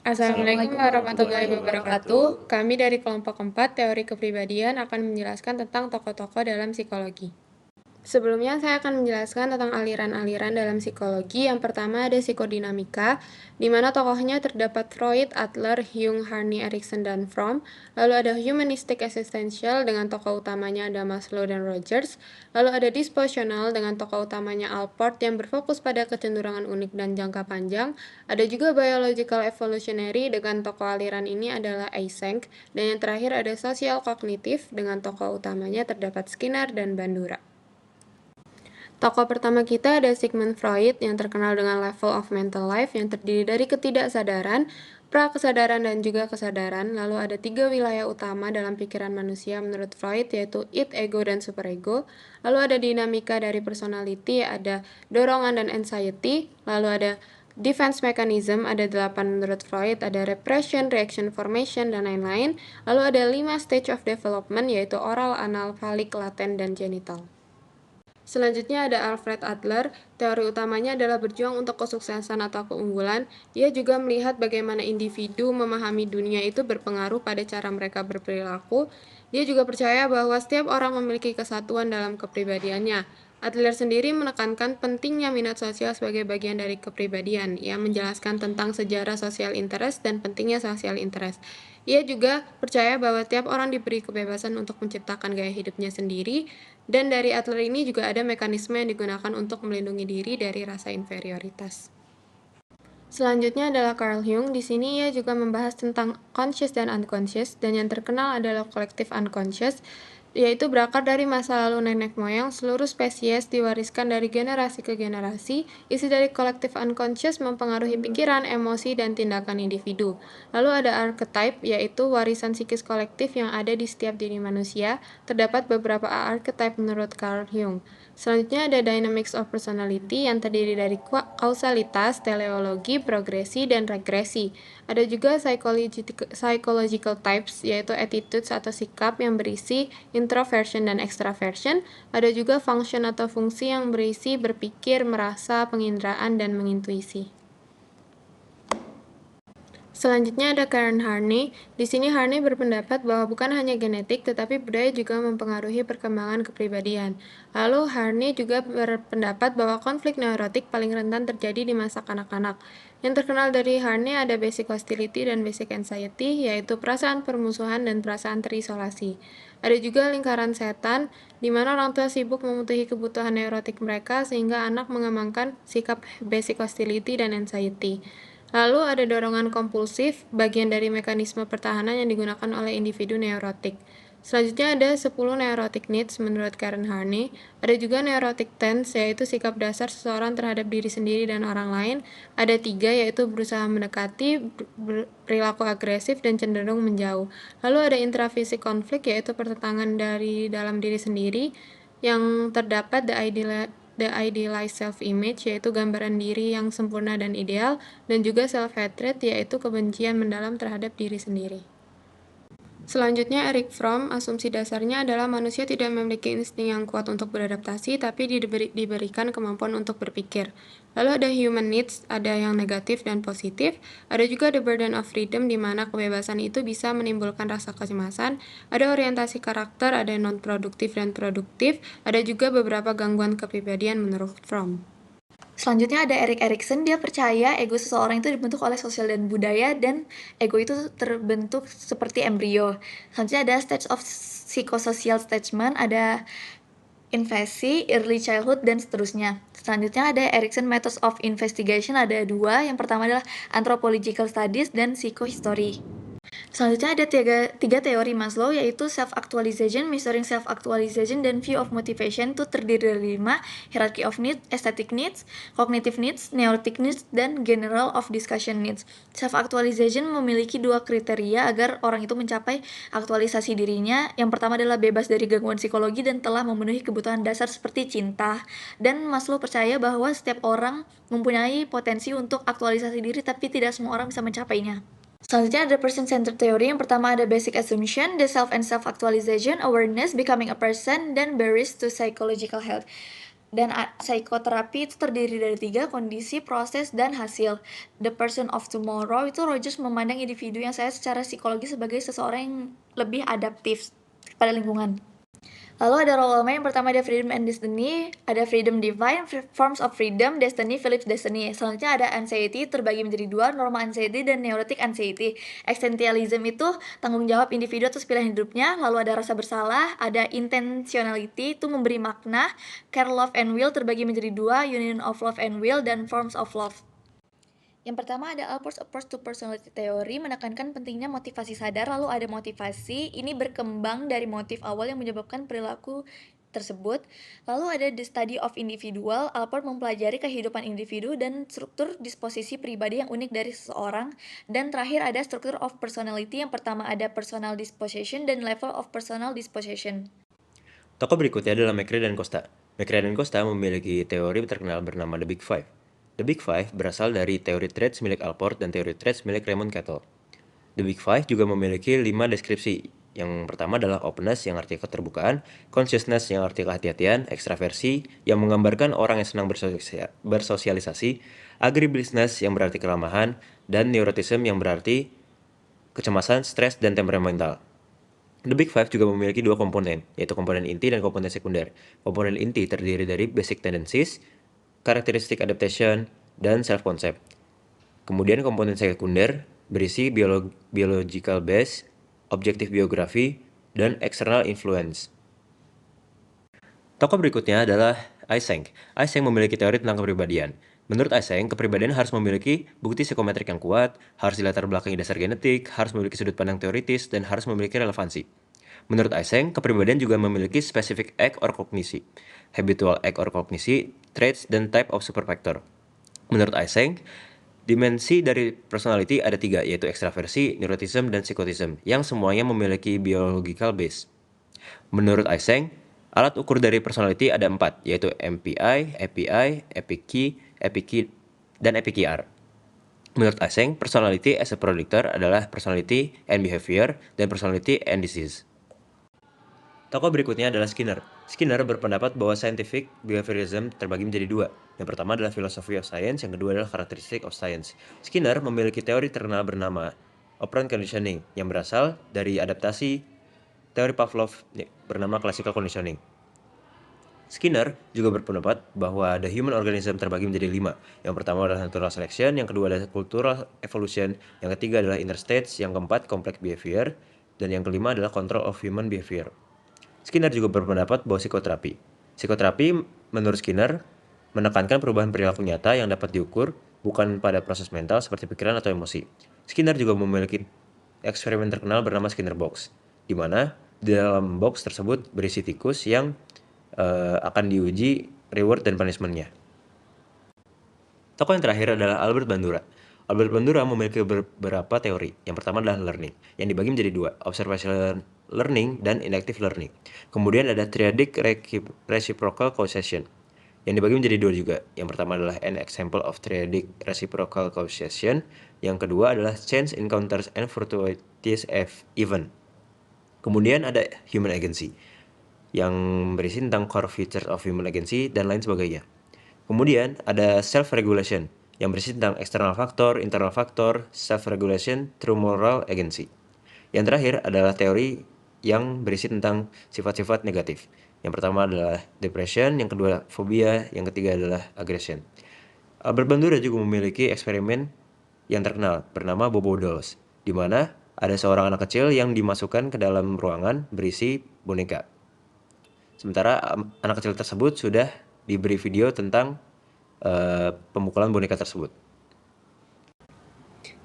Assalamualaikum warahmatullahi wabarakatuh. Kami dari kelompok 4 teori kepribadian akan menjelaskan tentang tokoh-tokoh dalam psikologi. Sebelumnya saya akan menjelaskan tentang aliran-aliran dalam psikologi. Yang pertama ada psikodinamika, di mana tokohnya terdapat Freud, Adler, Jung, Harney, Erikson, dan Fromm. Lalu ada humanistic existential dengan tokoh utamanya ada Maslow dan Rogers. Lalu ada dispositional dengan tokoh utamanya Allport yang berfokus pada kecenderungan unik dan jangka panjang. Ada juga biological evolutionary dengan tokoh aliran ini adalah Eysenck. Dan yang terakhir ada social cognitive dengan tokoh utamanya terdapat Skinner dan Bandura. Tokoh pertama kita ada Sigmund Freud yang terkenal dengan level of mental life yang terdiri dari ketidaksadaran, prakesadaran, dan juga kesadaran. Lalu ada 3 wilayah utama dalam pikiran manusia menurut Freud yaitu id, ego, dan superego. Lalu ada dinamika dari personality, ada dorongan dan anxiety. Lalu ada defense mechanism, ada 8 menurut Freud, ada repression, reaction formation, dan lain-lain. Lalu ada 5 stage of development yaitu oral, anal, falik, laten, dan genital. Selanjutnya ada Alfred Adler. Teori utamanya adalah berjuang untuk kesuksesan atau keunggulan. Dia juga melihat bagaimana individu memahami dunia itu berpengaruh pada cara mereka berperilaku. Dia juga percaya bahwa setiap orang memiliki kesatuan dalam kepribadiannya. Adler sendiri menekankan pentingnya minat sosial sebagai bagian dari kepribadian. Ia menjelaskan tentang sejarah social interest dan pentingnya social interest. Ia juga percaya bahwa tiap orang diberi kebebasan untuk menciptakan gaya hidupnya sendiri, dan dari Adler ini juga ada mekanisme yang digunakan untuk melindungi diri dari rasa inferioritas. Selanjutnya adalah Carl Jung. Di sini ia juga membahas tentang conscious dan unconscious, dan yang terkenal adalah collective unconscious, yaitu berakar dari masa lalu nenek moyang. Seluruh spesies diwariskan dari generasi ke generasi. Isi dari collective unconscious mempengaruhi pikiran, emosi, dan tindakan individu. Lalu ada archetype, yaitu warisan psikis kolektif yang ada di setiap diri manusia. Terdapat beberapa archetype menurut Carl Jung. Selanjutnya ada dynamics of personality yang terdiri dari kausalitas, teleologi, progresi, dan regresi. Ada juga psychological types, yaitu attitudes atau sikap yang berisi introversion dan extraversion. Ada juga function atau fungsi yang berisi berpikir, merasa, penginderaan, dan mengintuisi. Selanjutnya ada Karen Harney. Di sini Harney berpendapat bahwa bukan hanya genetik, tetapi budaya juga mempengaruhi perkembangan kepribadian. Lalu Harney juga berpendapat bahwa konflik neurotik paling rentan terjadi di masa kanak-kanak. Yang terkenal dari Harney ada basic hostility dan basic anxiety, yaitu perasaan permusuhan dan perasaan terisolasi. Ada juga lingkaran setan, di mana orang tua sibuk memenuhi kebutuhan neurotik mereka sehingga anak mengembangkan sikap basic hostility dan anxiety. Lalu ada dorongan kompulsif, bagian dari mekanisme pertahanan yang digunakan oleh individu neurotik. Selanjutnya ada 10 neurotic needs menurut Karen Harney. Ada juga neurotic tense, yaitu sikap dasar seseorang terhadap diri sendiri dan orang lain. Ada 3, yaitu berusaha mendekati, perilaku agresif, dan cenderung menjauh. Lalu ada intrafisik konflik, yaitu pertentangan dari dalam diri sendiri, yang terdapat the idealized self-image, yaitu gambaran diri yang sempurna dan ideal, dan juga self-hatred, yaitu kebencian mendalam terhadap diri sendiri. Selanjutnya Erich Fromm, asumsi dasarnya adalah manusia tidak memiliki insting yang kuat untuk beradaptasi, tapi diberikan kemampuan untuk berpikir. Lalu ada human needs, ada yang negatif dan positif. Ada juga the burden of freedom, di mana kebebasan itu bisa menimbulkan rasa kecemasan. Ada orientasi karakter, ada non-produktif dan produktif. Ada juga beberapa gangguan kepribadian menurut Fromm. Selanjutnya ada Erik Erikson. Dia percaya ego seseorang itu dibentuk oleh sosial dan budaya, dan ego itu terbentuk seperti embrio. Selanjutnya ada stage of psychosocial attachment, ada infancy, early childhood, dan seterusnya. Selanjutnya ada Erikson methods of investigation, ada 2. Yang pertama adalah anthropological studies dan psychohistory. Selanjutnya ada tiga teori Maslow, yaitu self-actualization, measuring self-actualization, dan view of motivation. Itu terdiri dari 5, hierarchy of needs, aesthetic needs, cognitive needs, neurotic needs, dan general of discussion needs. Self-actualization memiliki 2 kriteria agar orang itu mencapai aktualisasi dirinya. Yang pertama adalah bebas dari gangguan psikologi dan telah memenuhi kebutuhan dasar seperti cinta. Dan Maslow percaya bahwa setiap orang mempunyai potensi untuk aktualisasi diri, tapi tidak semua orang bisa mencapainya. Selanjutnya ada person-centered theory. Yang pertama ada basic assumption, the self and self-actualization, awareness, becoming a person, dan barriers to psychological health. Dan psikoterapi itu terdiri dari 3, kondisi, proses, dan hasil. The Person of Tomorrow itu Rogers memandang individu yang secara psikologi sebagai seseorang yang lebih adaptif pada lingkungan. Lalu ada role yang pertama ada Freedom and Destiny, ada Freedom Divine, Forms of Freedom, Destiny, Philip's Destiny. Selanjutnya ada Anxiety, terbagi menjadi 2, Normal Anxiety dan Neurotic Anxiety. Existentialism itu tanggung jawab individu atas pilihan hidupnya, lalu ada rasa bersalah, ada Intentionality, itu memberi makna, Care, Love, and Will terbagi menjadi 2, Union of Love and Will, dan Forms of Love. Yang pertama ada Alport's Approach to Personality Theory, menekankan pentingnya motivasi sadar, lalu ada motivasi, ini berkembang dari motif awal yang menyebabkan perilaku tersebut. Lalu ada The Study of Individual, Alport mempelajari kehidupan individu dan struktur disposisi pribadi yang unik dari seseorang. Dan terakhir ada Structure of Personality, yang pertama ada Personal Disposition dan Level of Personal Disposition. Tokoh berikutnya adalah McRae dan Costa. McRae dan Costa memiliki teori terkenal bernama The Big Five. The Big Five berasal dari teori traits milik Alport dan teori traits milik Raymond Cattell. The Big Five juga memiliki 5 deskripsi. Yang pertama adalah openness yang arti keterbukaan, consciousness yang arti kehati-hatian, ekstraversi yang menggambarkan orang yang senang bersosialisasi, agreeableness yang berarti keramahan, dan neuroticism yang berarti kecemasan, stres, dan temperamental. The Big Five juga memiliki 2 komponen, yaitu komponen inti dan komponen sekunder. Komponen inti terdiri dari basic tendencies, characteristic adaptation, dan self-concept. Kemudian komponen sekunder berisi biological base, objective biografi, dan external influence. Tokoh berikutnya adalah Eysenck. Eysenck memiliki teori tentang kepribadian. Menurut Eysenck, kepribadian harus memiliki bukti psikometrik yang kuat, harus dilatar belakangi dasar genetik, harus memiliki sudut pandang teoritis, dan harus memiliki relevansi. Menurut Eysenck, kepribadian juga memiliki specific act or kognisi, habitual act or kognisi, traits, dan type of superfactor. Menurut Eysenck, dimensi dari personality ada 3, yaitu ekstraversi, neuroticism, dan psychotism, yang semuanya memiliki biological base. Menurut Eysenck, alat ukur dari personality ada 4, yaitu MPI, API, EPIC, dan EPIKR. Menurut Eysenck, personality as a predictor adalah personality and behavior, dan personality and disease. Tokoh berikutnya adalah Skinner. Skinner berpendapat bahwa scientific behaviorism terbagi menjadi 2. Yang pertama adalah philosophy of science, yang kedua adalah characteristic of science. Skinner memiliki teori terkenal bernama operant conditioning, yang berasal dari adaptasi teori Pavlov bernama classical conditioning. Skinner juga berpendapat bahwa the human organism terbagi menjadi 5. Yang pertama adalah natural selection, yang kedua adalah cultural evolution, yang ketiga adalah inner states, yang keempat complex behavior, dan yang kelima adalah control of human behavior. Skinner juga berpendapat bahwa psikoterapi menurut Skinner menekankan perubahan perilaku nyata yang dapat diukur bukan pada proses mental seperti pikiran atau emosi. Skinner juga memiliki eksperimen terkenal bernama Skinner Box, di mana di dalam box tersebut berisi tikus yang akan diuji reward dan punishment-nya. Tokoh yang terakhir adalah Albert Bandura. Albert Bandura memiliki beberapa teori. Yang pertama adalah learning, yang dibagi menjadi 2, observational learning dan inductive learning. Kemudian ada triadic reciprocal causation, yang dibagi menjadi 2 juga. Yang pertama adalah an example of triadic reciprocal causation, yang kedua adalah chance encounters and fortuitous event. Kemudian ada human agency, yang berisi tentang core features of human agency dan lain sebagainya. Kemudian ada self-regulation, yang berisi tentang external factor, internal factor, self-regulation through moral agency. Yang terakhir adalah teori yang berisi tentang sifat-sifat negatif. Yang pertama adalah depression, yang kedua phobia, yang ketiga adalah aggression. Albert Bandura juga memiliki eksperimen yang terkenal bernama Bobo Dolls, di mana ada seorang anak kecil yang dimasukkan ke dalam ruangan berisi boneka. Sementara anak kecil tersebut sudah diberi video tentang pemukulan boneka tersebut.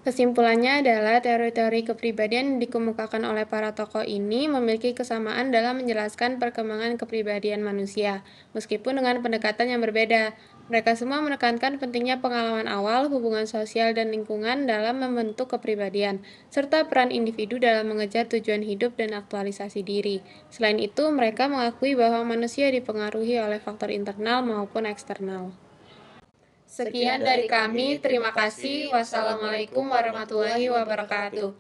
Kesimpulannya adalah teori-teori kepribadian yang dikemukakan oleh para tokoh ini memiliki kesamaan dalam menjelaskan perkembangan kepribadian manusia, meskipun dengan pendekatan yang berbeda. Mereka semua menekankan pentingnya pengalaman awal, hubungan sosial dan lingkungan dalam membentuk kepribadian, serta peran individu dalam mengejar tujuan hidup dan aktualisasi diri. Selain itu, mereka mengakui bahwa manusia dipengaruhi oleh faktor internal maupun eksternal. Sekian dari kami, terima kasih. Wassalamualaikum warahmatullahi wabarakatuh.